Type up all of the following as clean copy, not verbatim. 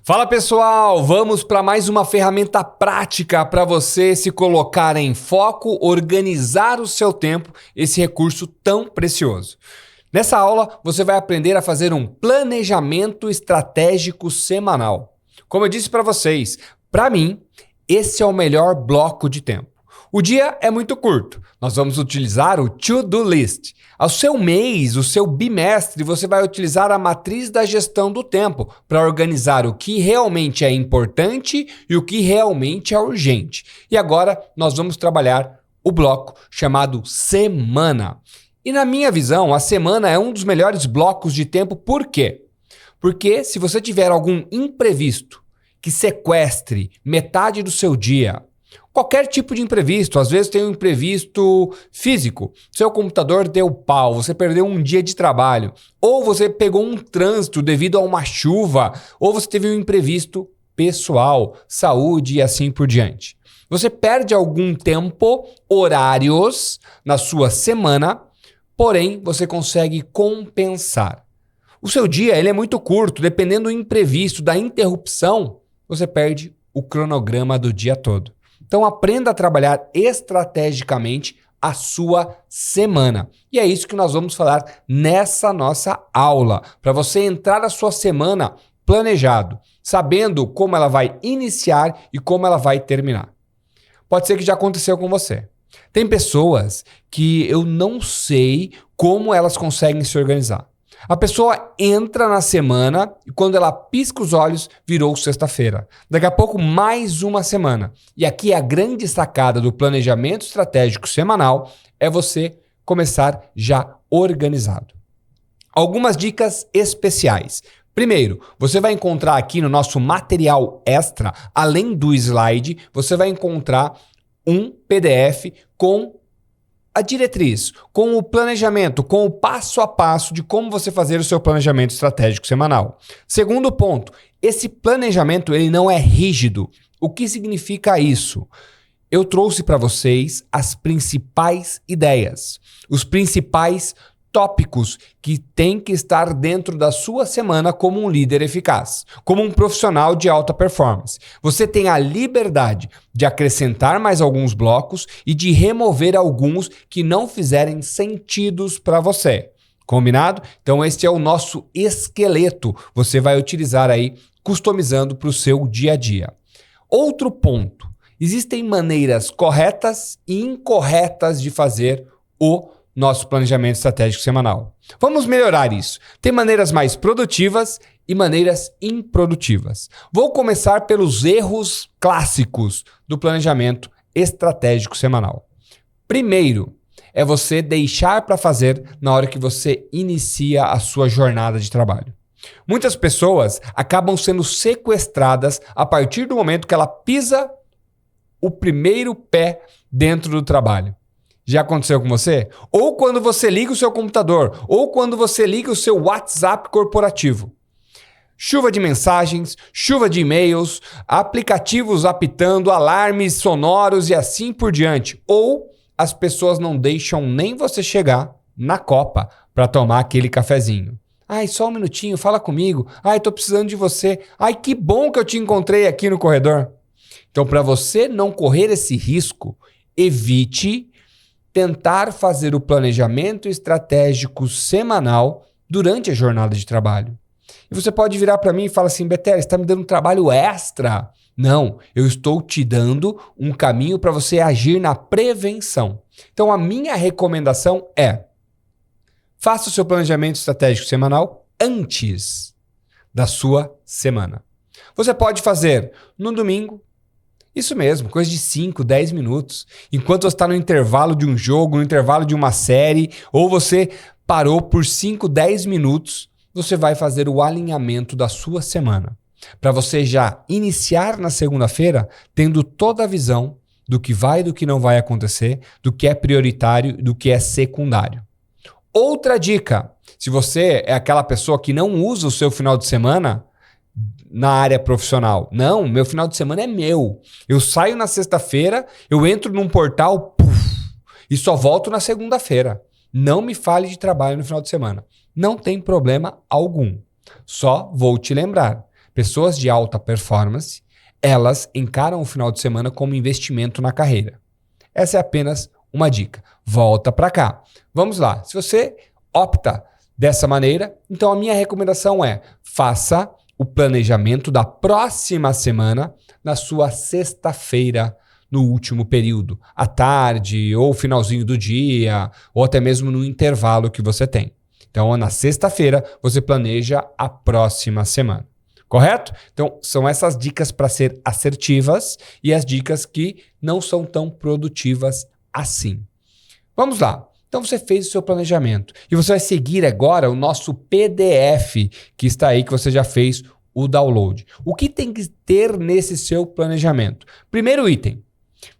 Fala pessoal, vamos para mais uma ferramenta prática para você se colocar em foco, organizar o seu tempo, esse recurso tão precioso. Nessa aula você vai aprender a fazer um planejamento estratégico semanal. Como eu disse para vocês, para mim, esse é o melhor bloco de tempo. O dia é muito curto, nós vamos utilizar o To-Do List. Ao seu mês, o seu bimestre, você vai utilizar a matriz da gestão do tempo para organizar o que realmente é importante e o que realmente é urgente. E agora nós vamos trabalhar o bloco chamado semana. E na minha visão, a semana é um dos melhores blocos de tempo. Por quê? Porque se você tiver algum imprevisto que sequestre metade do seu dia, qualquer tipo de imprevisto, às vezes tem um imprevisto físico, seu computador deu pau, você perdeu um dia de trabalho, ou você pegou um trânsito devido a uma chuva, ou você teve um imprevisto pessoal, saúde e assim por diante. Você perde algum tempo, horários na sua semana, porém você consegue compensar. O seu dia ele é muito curto, dependendo do imprevisto, da interrupção, você perde o cronograma do dia todo. Então aprenda a trabalhar estrategicamente a sua semana. E é isso que nós vamos falar nessa nossa aula, para você entrar na sua semana planejado, sabendo como ela vai iniciar e como ela vai terminar. Pode ser que já aconteceu com você. Tem pessoas que eu não sei como elas conseguem se organizar. A pessoa entra na semana e quando ela pisca os olhos, virou sexta-feira. Daqui a pouco, mais uma semana. E aqui a grande sacada do planejamento estratégico semanal é você começar já organizado. Algumas dicas especiais. Primeiro, você vai encontrar aqui no nosso material extra, além do slide, você vai encontrar um PDF com a diretriz, com o planejamento, com o passo a passo de como você fazer o seu planejamento estratégico semanal. Segundo ponto, esse planejamento ele não é rígido. O que significa isso? Eu trouxe para vocês as principais ideias, os principais tópicos que tem que estar dentro da sua semana como um líder eficaz, como um profissional de alta performance. Você tem a liberdade de acrescentar mais alguns blocos e de remover alguns que não fizerem sentidos para você. Combinado? Então este é o nosso esqueleto. Você vai utilizar aí customizando para o seu dia a dia. Outro ponto. Existem maneiras corretas e incorretas de fazer o nosso planejamento estratégico semanal. Vamos melhorar isso. Tem maneiras mais produtivas e maneiras improdutivas. Vou começar pelos erros clássicos do planejamento estratégico semanal. Primeiro, é você deixar para fazer na hora que você inicia a sua jornada de trabalho. Muitas pessoas acabam sendo sequestradas a partir do momento que ela pisa o primeiro pé dentro do trabalho. Já aconteceu com você? Ou quando você liga o seu computador, ou quando você liga o seu WhatsApp corporativo. Chuva de mensagens, chuva de e-mails, aplicativos apitando, alarmes sonoros e assim por diante. Ou as pessoas não deixam nem você chegar na copa para tomar aquele cafezinho. Ai, só um minutinho, fala comigo. Ai, tô precisando de você. Ai, que bom que eu te encontrei aqui no corredor. Então, para você não correr esse risco, evite tentar fazer o planejamento estratégico semanal durante a jornada de trabalho. E você pode virar para mim e falar assim, Betel, você está me dando um trabalho extra. Não, eu estou te dando um caminho para você agir na prevenção. Então a minha recomendação é, faça o seu planejamento estratégico semanal antes da sua semana. Você pode fazer no domingo, isso mesmo, coisa de 5, 10 minutos. Enquanto você está no intervalo de um jogo, no intervalo de uma série, ou você parou por 5, 10 minutos, você vai fazer o alinhamento da sua semana. Para você já iniciar na segunda-feira, tendo toda a visão do que vai e do que não vai acontecer, do que é prioritário e do que é secundário. Outra dica, se você é aquela pessoa que não usa o seu final de semana na área profissional. Não, meu final de semana é meu. Eu saio na sexta-feira, eu entro num portal e só volto na segunda-feira. Não me fale de trabalho no final de semana. Não tem problema algum. Só vou te lembrar. Pessoas de alta performance, elas encaram o final de semana como investimento na carreira. Essa é apenas uma dica. Volta para cá. Vamos lá. Se você opta dessa maneira, então a minha recomendação é: faça o planejamento da próxima semana na sua sexta-feira, no último período, à tarde ou finalzinho do dia, ou até mesmo no intervalo que você tem. Então, na sexta-feira, você planeja a próxima semana. Correto? Então, são essas dicas para ser assertivas e as dicas que não são tão produtivas assim. Vamos lá. Então, você fez o seu planejamento e você vai seguir agora o nosso PDF que está aí, que você já fez o download. O que tem que ter nesse seu planejamento? Primeiro item: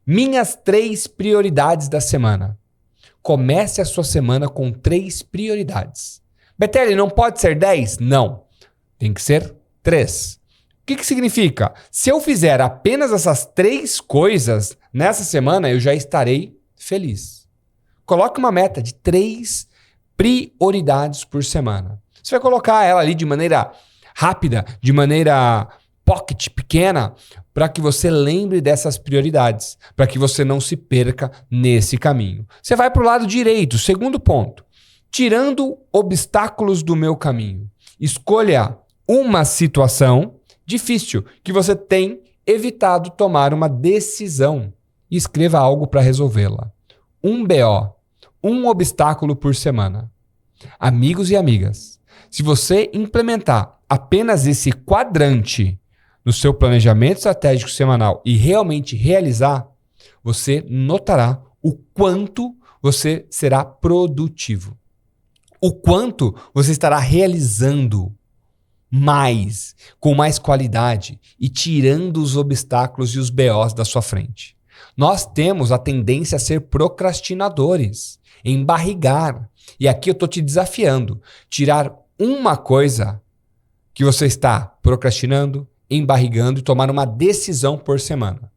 minhas 3 prioridades da semana. Comece a sua semana com 3 prioridades. Betelli, não pode ser 10? Não. Tem que ser 3. O que significa? Se eu fizer apenas essas 3 coisas nessa semana, eu já estarei feliz. Coloque uma meta de 3 prioridades por semana. Você vai colocar ela ali de maneira rápida, de maneira pocket, pequena, para que você lembre dessas prioridades, para que você não se perca nesse caminho. Você vai para o lado direito, segundo ponto. Tirando obstáculos do meu caminho. Escolha uma situação difícil que você tem evitado tomar uma decisão e escreva algo para resolvê-la. Um BO, um obstáculo por semana. Amigos e amigas, se você implementar apenas esse quadrante no seu planejamento estratégico semanal e realmente realizar, você notará o quanto você será produtivo. O quanto você estará realizando mais, com mais qualidade e tirando os obstáculos e os BOs da sua frente. Nós temos a tendência a ser procrastinadores, embarrigar. E aqui eu estou te desafiando. Tirar uma coisa que você está procrastinando, embarrigando e tomar uma decisão por semana.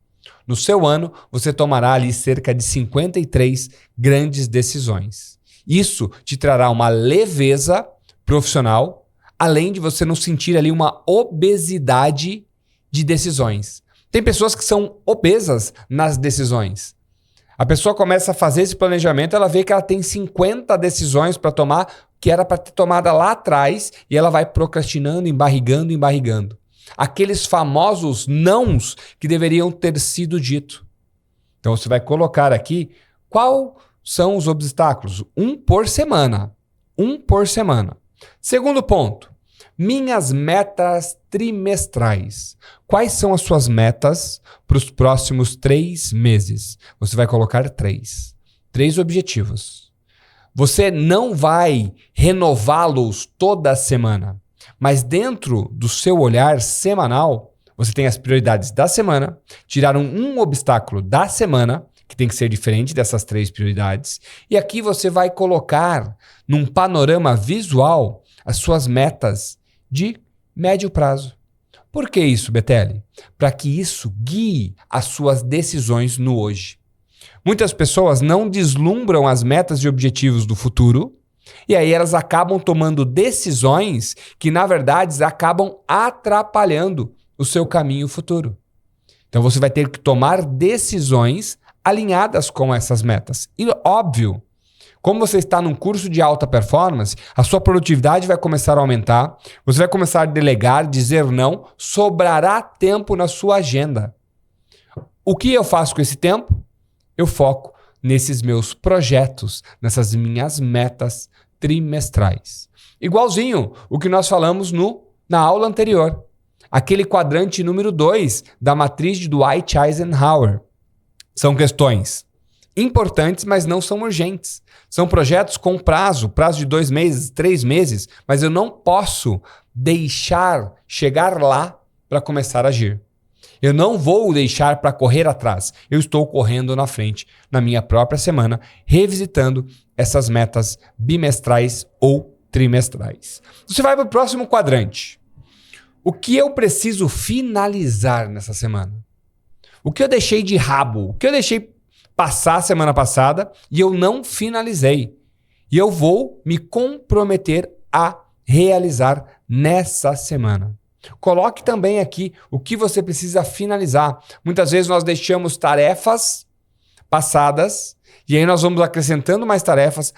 No seu ano, você tomará ali cerca de 53 grandes decisões. Isso te trará uma leveza profissional, além de você não sentir ali uma obesidade de decisões. Tem pessoas que são obesas nas decisões. A pessoa começa a fazer esse planejamento, ela vê que ela tem 50 decisões para tomar, que era para ter tomada lá atrás, e ela vai procrastinando, embarrigando. Aqueles famosos nãos que deveriam ter sido dito. Então você vai colocar aqui qual são os obstáculos. Um por semana. Segundo ponto, minhas metas trimestrais. Quais são as suas metas para os próximos 3 meses? Você vai colocar 3. 3 objetivos. Você não vai renová-los toda semana, mas dentro do seu olhar semanal, você tem as prioridades da semana, tiraram um obstáculo da semana, que tem que ser diferente dessas 3 prioridades, e aqui você vai colocar num panorama visual as suas metas de médio prazo. Por que isso, Betelli? Para que isso guie as suas decisões no hoje. Muitas pessoas não deslumbram as metas e objetivos do futuro, e aí elas acabam tomando decisões que, na verdade, acabam atrapalhando o seu caminho futuro. Então você vai ter que tomar decisões alinhadas com essas metas. E óbvio, como você está num curso de alta performance, a sua produtividade vai começar a aumentar, você vai começar a delegar, dizer não, sobrará tempo na sua agenda. O que eu faço com esse tempo? Eu foco nesses meus projetos, nessas minhas metas trimestrais. Igualzinho o que nós falamos na aula anterior. Aquele quadrante número 2 da matriz de Dwight Eisenhower. São questões importantes, mas não são urgentes. São projetos com prazo de 2 meses, 3 meses, mas eu não posso deixar chegar lá para começar a agir. Eu não vou deixar para correr atrás. Eu estou correndo na frente, na minha própria semana, revisitando essas metas bimestrais ou trimestrais. Você vai para o próximo quadrante. O que eu preciso finalizar nessa semana? O que eu deixei de rabo? O que eu deixei passar semana passada e eu não finalizei? E eu vou me comprometer a realizar nessa semana. Coloque também aqui o que você precisa finalizar. Muitas vezes nós deixamos tarefas passadas e aí nós vamos acrescentando mais tarefas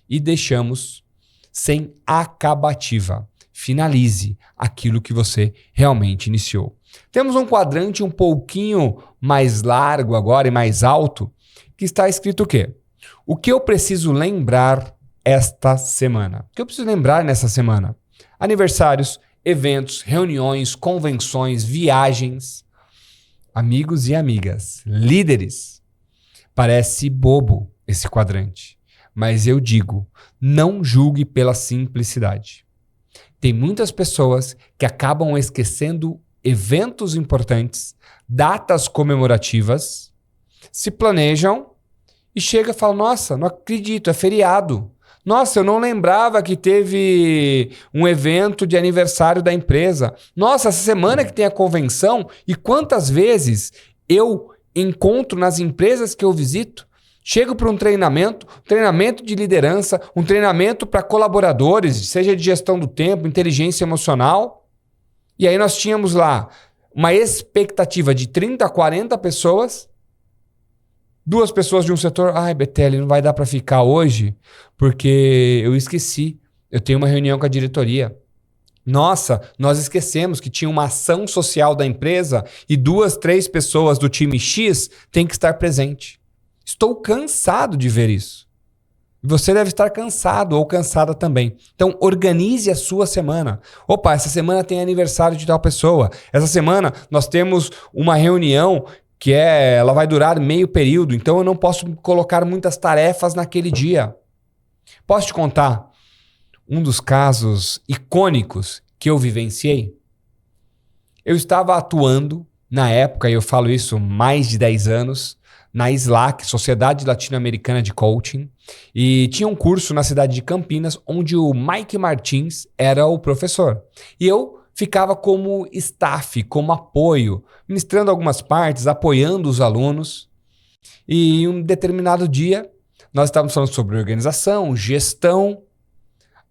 e deixamos sem acabativa. Finalize aquilo que você realmente iniciou. Temos um quadrante um pouquinho mais largo agora e mais alto que está escrito o quê? O que eu preciso lembrar esta semana? O que eu preciso lembrar nessa semana? Aniversários, eventos, reuniões, convenções, viagens, amigos e amigas, líderes. Parece bobo esse quadrante, mas eu digo, não julgue pela simplicidade. Tem muitas pessoas que acabam esquecendo eventos importantes, datas comemorativas, se planejam e chega e fala, nossa, não acredito, é feriado. Nossa, eu não lembrava que teve um evento de aniversário da empresa. Nossa, essa semana que tem a convenção. E quantas vezes eu encontro nas empresas que eu visito, chego para um treinamento de liderança, um treinamento para colaboradores, seja de gestão do tempo, inteligência emocional. E aí nós tínhamos lá uma expectativa de 30 a 40 pessoas. 2 pessoas de um setor, ai, Betelli, não vai dar para ficar hoje porque eu esqueci. Eu tenho uma reunião com a diretoria. Nossa, nós esquecemos que tinha uma ação social da empresa e 2, 3 pessoas do time X têm que estar presente. Estou cansado de ver isso. Você deve estar cansado ou cansada também. Então, organize a sua semana. Opa, essa semana tem aniversário de tal pessoa. Essa semana nós temos uma reunião que ela vai durar meio período, então eu não posso colocar muitas tarefas naquele dia. Posso te contar um dos casos icônicos que eu vivenciei? Eu estava atuando na época, e eu falo isso mais de 10 anos, na SLAC, Sociedade Latino-Americana de Coaching, e tinha um curso na cidade de Campinas, onde o Mike Martins era o professor. E eu ficava como staff, como apoio, ministrando algumas partes, apoiando os alunos. E em um determinado dia, nós estávamos falando sobre organização, gestão.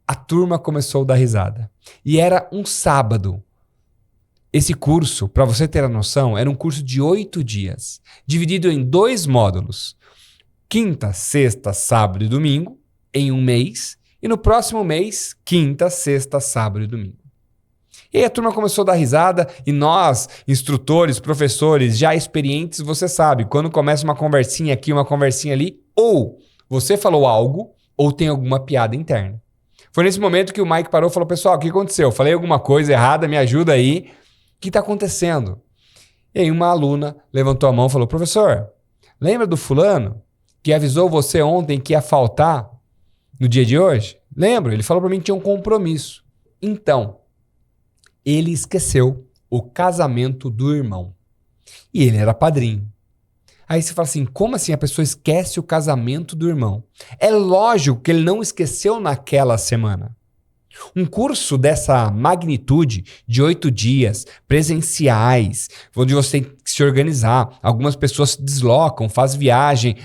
A turma começou a dar risada. E era um sábado. Esse curso, para você ter a noção, era um curso de 8 dias, dividido em 2 módulos. Quinta, sexta, sábado e domingo, em um mês. E no próximo mês, quinta, sexta, sábado e domingo. E aí a turma começou a dar risada e nós, instrutores, professores já experientes, você sabe, quando começa uma conversinha aqui, uma conversinha ali, ou você falou algo ou tem alguma piada interna. Foi nesse momento que o Mike parou e falou, pessoal, o que aconteceu? Eu falei alguma coisa errada, me ajuda aí. O que está acontecendo? E aí uma aluna levantou a mão e falou, professor, lembra do fulano que avisou você ontem que ia faltar no dia de hoje? Lembro, ele falou para mim que tinha um compromisso. Então, ele esqueceu o casamento do irmão. E ele era padrinho. Aí você fala assim, como assim a pessoa esquece o casamento do irmão? É lógico que ele não esqueceu naquela semana. Um curso dessa magnitude, de 8 dias, presenciais, onde você tem que se organizar, algumas pessoas se deslocam, faz viagem,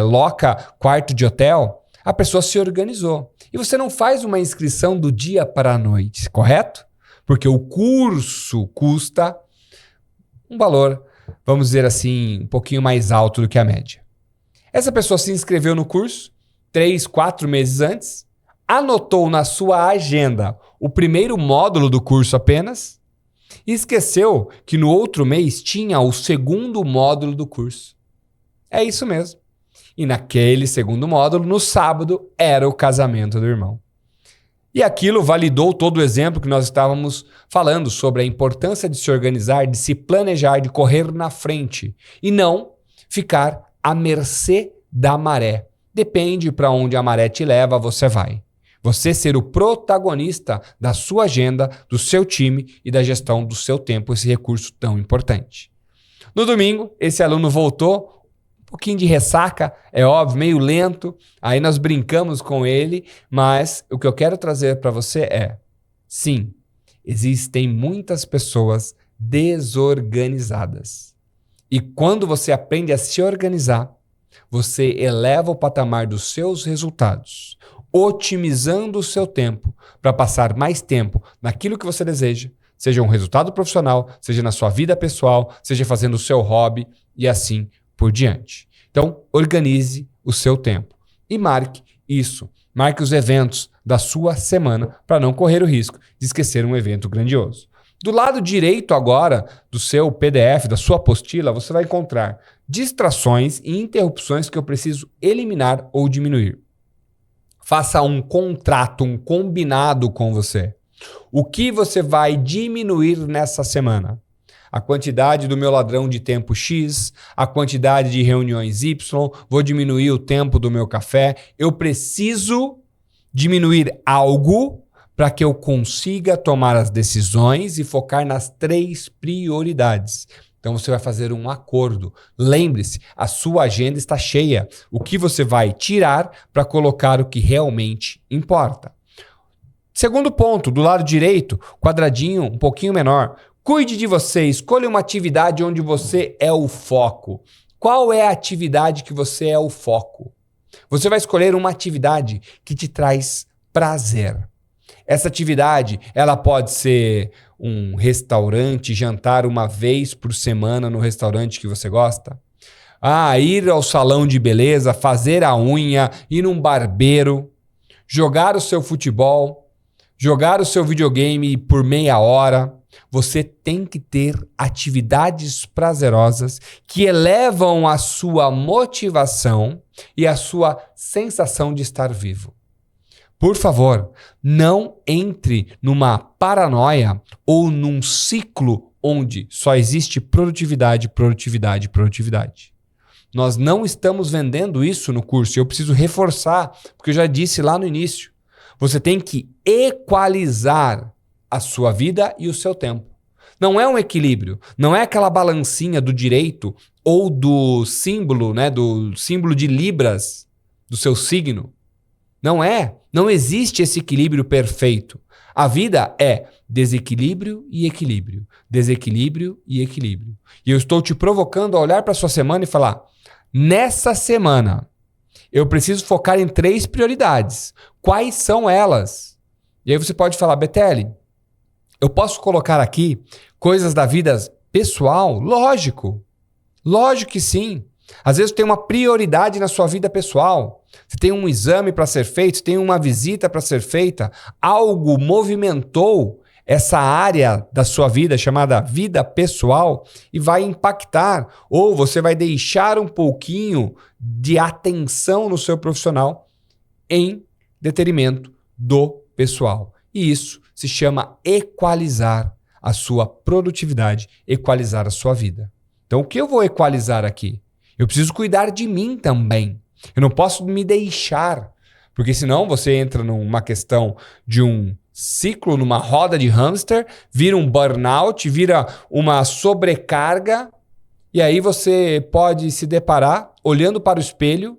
loca quarto de hotel, a pessoa se organizou. E você não faz uma inscrição do dia para a noite, correto? Porque o curso custa um valor, vamos dizer assim, um pouquinho mais alto do que a média. Essa pessoa se inscreveu no curso 3, 4 meses antes, anotou na sua agenda o primeiro módulo do curso apenas e esqueceu que no outro mês tinha o segundo módulo do curso. É isso mesmo. E naquele segundo módulo, no sábado, era o casamento do irmão. E aquilo validou todo o exemplo que nós estávamos falando sobre a importância de se organizar, de se planejar, de correr na frente e não ficar à mercê da maré. Depende para onde a maré te leva, você vai. Você ser o protagonista da sua agenda, do seu time e da gestão do seu tempo, esse recurso tão importante. No domingo, esse aluno voltou, um pouquinho de ressaca, é óbvio, meio lento. Aí nós brincamos com ele, mas o que eu quero trazer para você é, sim, existem muitas pessoas desorganizadas. E quando você aprende a se organizar, você eleva o patamar dos seus resultados. otimizando o seu tempo para passar mais tempo naquilo que você deseja, seja um resultado profissional, seja na sua vida pessoal, seja fazendo o seu hobby e assim por diante. Então, organize o seu tempo e marque isso. Marque os eventos da sua semana para não correr o risco de esquecer um evento grandioso. Do lado direito agora do seu PDF, da sua apostila, você vai encontrar distrações e interrupções que eu preciso eliminar ou diminuir. Faça um contrato, um combinado com você. O que você vai diminuir nessa semana? A quantidade do meu ladrão de tempo X, a quantidade de reuniões Y, vou diminuir o tempo do meu café. Eu preciso diminuir algo para que eu consiga tomar as decisões e focar nas 3 prioridades. Então você vai fazer um acordo. Lembre-se, a sua agenda está cheia. O que você vai tirar para colocar o que realmente importa. Segundo ponto, do lado direito, quadradinho um pouquinho menor. Cuide de você, escolha uma atividade onde você é o foco. Qual é a atividade que você é o foco? Você vai escolher uma atividade que te traz prazer. Essa atividade, ela pode ser um restaurante, jantar uma vez por semana no restaurante que você gosta. Ir ao salão de beleza, fazer a unha, ir num barbeiro, jogar o seu futebol, jogar o seu videogame por meia hora. Você tem que ter atividades prazerosas que elevam a sua motivação e a sua sensação de estar vivo. Por favor, não entre numa paranoia ou num ciclo onde só existe produtividade, produtividade, produtividade. Nós não estamos vendendo isso no curso e eu preciso reforçar, porque eu já disse lá no início. Você tem que equalizar a sua vida e o seu tempo. Não é um equilíbrio, não é aquela balancinha do direito ou do símbolo de Libras, do seu signo. Não é. Não existe esse equilíbrio perfeito. A vida é desequilíbrio e equilíbrio. Desequilíbrio e equilíbrio. E eu estou te provocando a olhar para a sua semana e falar: nessa semana, eu preciso focar em 3 prioridades. Quais são elas? E aí você pode falar: Betelli, eu posso colocar aqui coisas da vida pessoal? Lógico. Lógico que sim. Às vezes tem uma prioridade na sua vida pessoal. Você tem um exame para ser feito, você tem uma visita para ser feita. Algo movimentou essa área da sua vida chamada vida pessoal e vai impactar. Ou você vai deixar um pouquinho de atenção no seu profissional em detrimento do pessoal. E isso se chama equalizar a sua produtividade, equalizar a sua vida. Então, o que eu vou equalizar aqui? Eu preciso cuidar de mim também. Eu não posso me deixar, porque senão você entra numa questão de um ciclo, numa roda de hamster, vira um burnout, vira uma sobrecarga, e aí você pode se deparar olhando para o espelho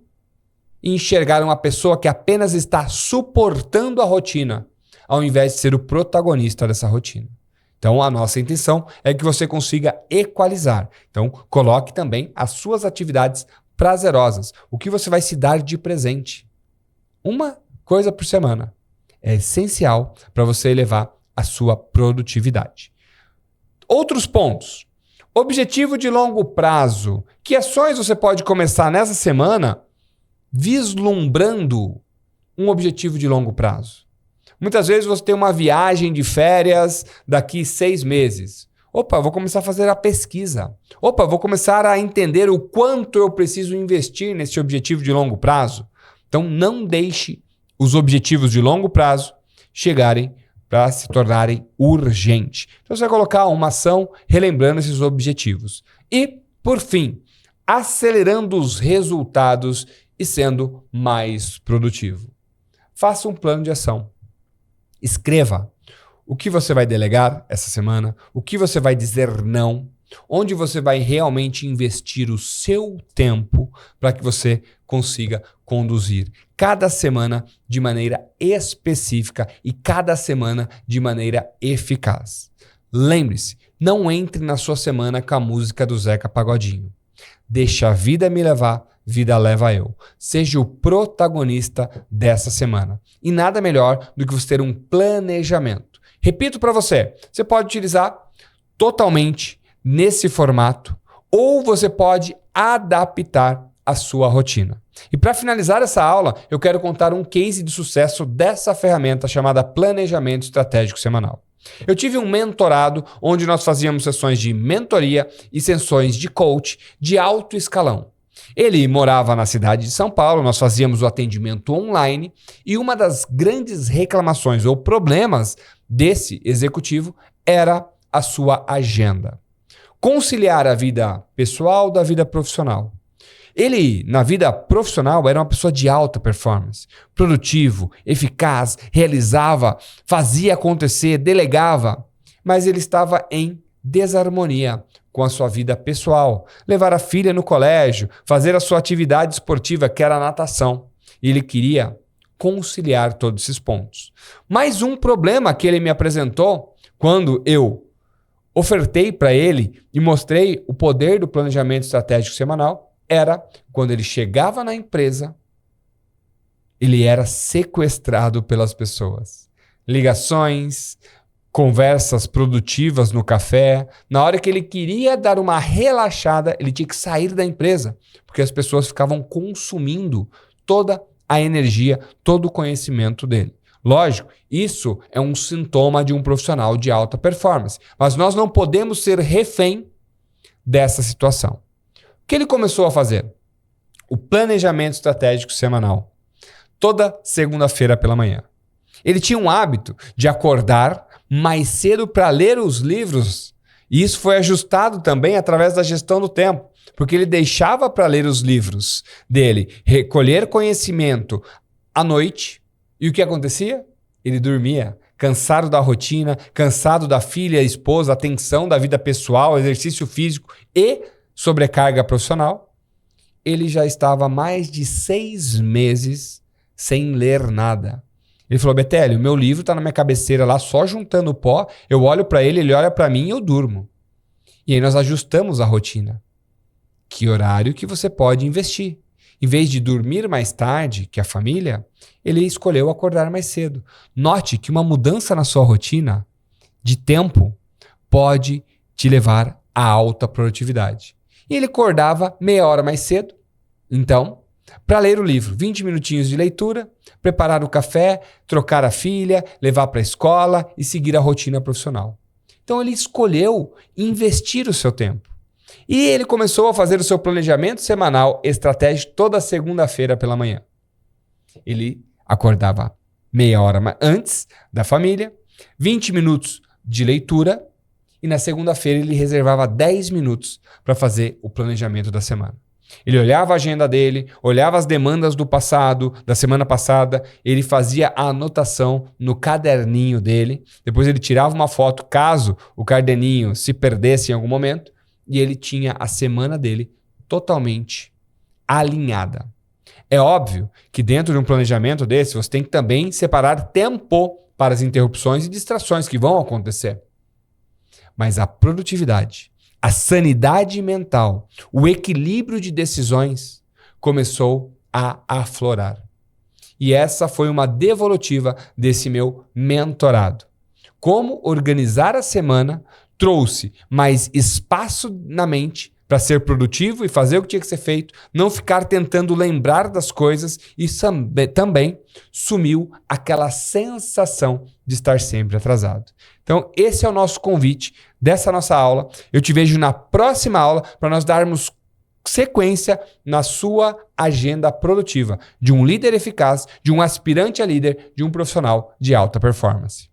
e enxergar uma pessoa que apenas está suportando a rotina, ao invés de ser o protagonista dessa rotina. Então, a nossa intenção é que você consiga equalizar. Então, coloque também as suas atividades prazerosas. O que você vai se dar de presente? Uma coisa por semana. É essencial para você elevar a sua produtividade. Outros pontos. Objetivo de longo prazo. Que ações você pode começar nessa semana vislumbrando um objetivo de longo prazo? Muitas vezes você tem uma viagem de férias daqui 6 meses. Opa, vou começar a fazer a pesquisa. Opa, vou começar a entender o quanto eu preciso investir nesse objetivo de longo prazo. Então, não deixe os objetivos de longo prazo chegarem para se tornarem urgentes. Então, você vai colocar uma ação relembrando esses objetivos. E, por fim, acelerando os resultados e sendo mais produtivo. Faça um plano de ação. Escreva o que você vai delegar essa semana, o que você vai dizer não, onde você vai realmente investir o seu tempo para que você consiga conduzir cada semana de maneira específica e cada semana de maneira eficaz. Lembre-se, não entre na sua semana com a música do Zeca Pagodinho. Deixa a vida me levar, vida leva eu. Seja o protagonista dessa semana. E nada melhor do que você ter um planejamento. Repito para você, você pode utilizar totalmente nesse formato ou você pode adaptar a sua rotina. E para finalizar essa aula, eu quero contar um case de sucesso dessa ferramenta chamada Planejamento Estratégico Semanal. Eu tive um mentorado onde nós fazíamos sessões de mentoria e sessões de coach de alto escalão. Ele morava na cidade de São Paulo, nós fazíamos o atendimento online e uma das grandes reclamações ou problemas desse executivo era a sua agenda. Conciliar a vida pessoal da vida profissional. Ele, na vida profissional, era uma pessoa de alta performance, produtivo, eficaz, realizava, fazia acontecer, delegava, mas ele estava em desarmonia com a sua vida pessoal. Levar a filha no colégio, fazer a sua atividade esportiva, que era a natação. E ele queria conciliar todos esses pontos. Mais um problema que ele me apresentou quando eu ofertei para ele e mostrei o poder do planejamento estratégico semanal era quando ele chegava na empresa, ele era sequestrado pelas pessoas. Ligações, conversas produtivas no café. Na hora que ele queria dar uma relaxada, ele tinha que sair da empresa, porque as pessoas ficavam consumindo toda a energia, todo o conhecimento dele. Lógico, isso é um sintoma de um profissional de alta performance, mas nós não podemos ser refém dessa situação. O que ele começou a fazer? O planejamento estratégico semanal. Toda segunda-feira pela manhã. Ele tinha um hábito de acordar mais cedo para ler os livros. E isso foi ajustado também através da gestão do tempo. Porque ele deixava para ler os livros dele, recolher conhecimento à noite. E o que acontecia? Ele dormia. Cansado da rotina, cansado da filha, esposa, atenção da vida pessoal, exercício físico e sobrecarga profissional, ele já estava mais de 6 meses sem ler nada. Ele falou, Betélio, meu livro está na minha cabeceira lá, só juntando pó, eu olho para ele, ele olha para mim e eu durmo. E aí nós ajustamos a rotina. Que horário que você pode investir? Em vez de dormir mais tarde que a família, ele escolheu acordar mais cedo. Note que uma mudança na sua rotina de tempo pode te levar a alta produtividade. E ele acordava meia hora mais cedo, então, para ler o livro. 20 minutinhos de leitura, preparar o café, trocar a filha, levar para a escola e seguir a rotina profissional. Então ele escolheu investir o seu tempo. E ele começou a fazer o seu planejamento semanal estratégico toda segunda-feira pela manhã. Ele acordava meia hora antes da família, 20 minutos de leitura, e na segunda-feira ele reservava 10 minutos para fazer o planejamento da semana. Ele olhava a agenda dele, olhava as demandas do passado, da semana passada, ele fazia a anotação no caderninho dele, depois ele tirava uma foto caso o caderninho se perdesse em algum momento, e ele tinha a semana dele totalmente alinhada. É óbvio que dentro de um planejamento desse, você tem que também separar tempo para as interrupções e distrações que vão acontecer. Mas a produtividade, a sanidade mental, o equilíbrio de decisões começou a aflorar. E essa foi uma devolutiva desse meu mentorado. Como organizar a semana trouxe mais espaço na mente para ser produtivo e fazer o que tinha que ser feito, não ficar tentando lembrar das coisas e também sumiu aquela sensação de estar sempre atrasado. Então, esse é o nosso convite dessa nossa aula. Eu te vejo na próxima aula para nós darmos sequência na sua agenda produtiva de um líder eficaz, de um aspirante a líder, de um profissional de alta performance.